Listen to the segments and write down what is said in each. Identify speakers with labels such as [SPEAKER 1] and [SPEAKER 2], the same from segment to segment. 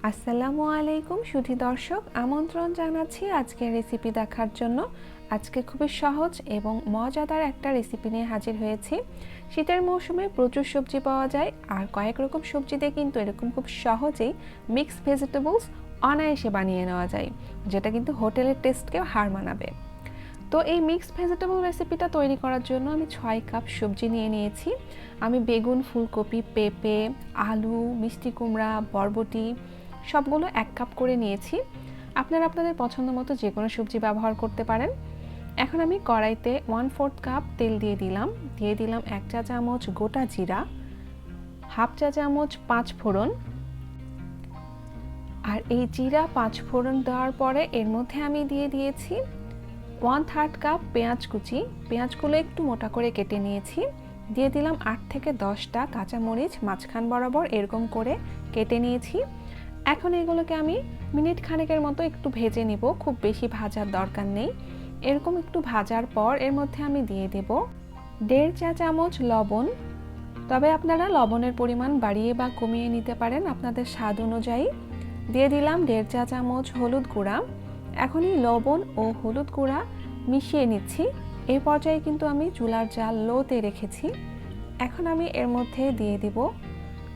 [SPEAKER 1] আসসালামু আলাইকুম সুধী দর্শক, আমন্ত্রণ জানাচ্ছি আজকের রেসিপি দেখার জন্য। আজকে খুবই সহজ এবং মজাদার একটা রেসিপি নিয়ে হাজির হয়েছি। শীতের মৌসুমে প্রচুর সবজি পাওয়া যায়, আর কয়েক রকম সবজি দিয়ে কিন্তু এরকম খুব সহজেই মিক্সড ভেজিটেবলস অনায়াসে বানিয়ে নেওয়া যায়, যেটা কিন্তু হোটেলের টেস্টকেও হার মানাবে। তো এই মিক্সড ভেজিটেবল রেসিপিটা তৈরি করার জন্য আমি 6 কাপ সবজি নিয়ে নিয়েছি। আমি বেগুন, ফুলকপি, পেঁপে, আলু, মিষ্টি কুমড়া, বরবটি সবগুলো 1 কাপ করে নিয়েছি। আপনারা আপনাদের পছন্দ মতো যে কোনো সবজি ব্যবহার করতে পারেন। এখন আমি কড়াইতে 1/4 কাপ তেল দিয়ে দিলাম 1 চা চামচ গোটা জিরা, হাফ চা চামচ 5 ফোড়ন। আর এই জিরা 5 ফোড়ন দেওয়ার পরে এর মধ্যে আমি দিয়ে দিয়েছি 1/3 কাপ পেঁয়াজ কুচি। পেঁয়াজগুলো একটু মোটা করে কেটে নিয়েছি। দিয়ে দিলাম 8 থেকে 10টা কাঁচামরিচ মাঝখান বরাবর এরকম করে কেটে নিয়েছি। এখন এগুলোকে আমি মিনিট খানেকের মতো একটু ভেজে নিব, খুব বেশি ভাজার দরকার নেই। এরকম একটু ভাজার পর এর মধ্যে আমি দিয়ে দেব 1.5 চা চামচ লবণ। তবে আপনারা লবণের পরিমাণ বাড়িয়ে বা কমিয়ে নিতে পারেন আপনাদের স্বাদ অনুযায়ী। দিয়ে দিলাম 1.5 চা চামচ হলুদ গুঁড়া। এখন এই লবণ ও হলুদ গুঁড়া মিশিয়ে নিচ্ছি। এই পর্যায়ে কিন্তু আমি চুলার জাল লোতে রেখেছি। এখন আমি এর মধ্যে দিয়ে দিব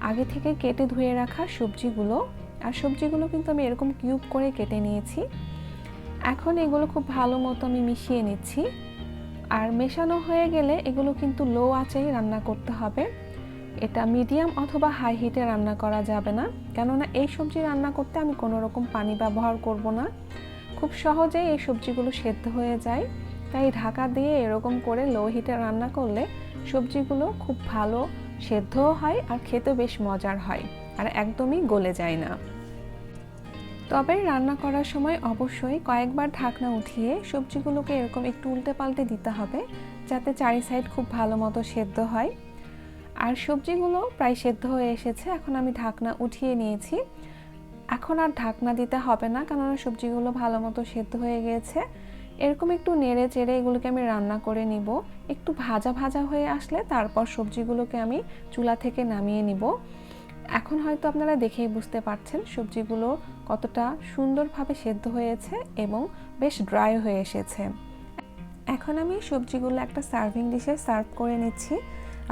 [SPEAKER 1] আগে থেকে কেটে ধুয়ে রাখা সবজিগুলো। আর সবজিগুলো কিন্তু আমি এরকম কিউব করে কেটে নিয়েছি। এখন এগুলো খুব ভালো মতো আমি মিশিয়ে নিচ্ছি। আর মেশানো হয়ে গেলে এগুলো কিন্তু লো আঁচেই রান্না করতে হবে। এটা মিডিয়াম অথবা হাই হিটে রান্না করা যাবে না, কেননা এই সবজি রান্না করতে আমি কোনো রকম পানি ব্যবহার করব না। খুব সহজেই এই সবজিগুলো সেদ্ধ হয়ে যায়, তাই ঢাকা দিয়ে এরকম করে লো হিটে রান্না করলে সবজিগুলো খুব ভালো সেদ্ধও হয় আর খেতে বেশ মজার হয়, আর একদমই গলে যায় না। তবে রান্না করার সময় অবশ্যই কয়েকবার ঢাকনা উঠিয়ে সবজিগুলোকে এরকম একটু উল্টে পাল্টে দিতে হবে, যাতে চারি সাইড খুব ভালো মতো সেদ্ধ হয়। আর সবজিগুলো প্রায় সেদ্ধ হয়ে এসেছে। এখন আমি ঢাকনা উঠিয়ে নিয়েছি। এখন আর ঢাকনা দিতে হবে না, কেননা সবজিগুলো ভালো মতো সেদ্ধ হয়ে গিয়েছে। এরকম একটু নেড়ে চেড়ে এগুলোকে আমি রান্না করে নিব। একটু ভাজা ভাজা হয়ে আসলে তারপর সবজিগুলোকে আমি চুলা থেকে নামিয়ে নিব। এখন হয়তো আপনারা দেখেই বুঝতে পারছেন সবজিগুলো কতটা সুন্দরভাবে সেদ্ধ হয়েছে এবং বেশ ড্রাই হয়ে এসেছে। এখন আমি সবজিগুলো একটা সার্ভিং ডিশে সার্ভ করে নিচ্ছি।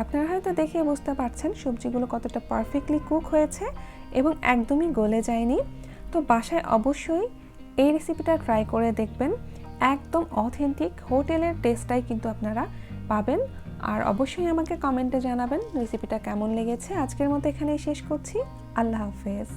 [SPEAKER 1] আপনারা হয়তো দেখে বুঝতে পারছেন সবজিগুলো কতটা পারফেক্টলি কুক হয়েছে এবং একদমই গলে যায়নি। তো বাসায় অবশ্যই এই রেসিপিটা ট্রাই করে দেখবেন। একদম অথেন্টিক হোটেলের টেস্টটাই কিন্তু আপনারা পাবেন। আর অবশ্যই আমাকে কমেন্টে জানাবেন রেসিপিটা কেমন লেগেছে। আজকের মতো এখানেই শেষ করছি। আল্লাহ হাফেজ।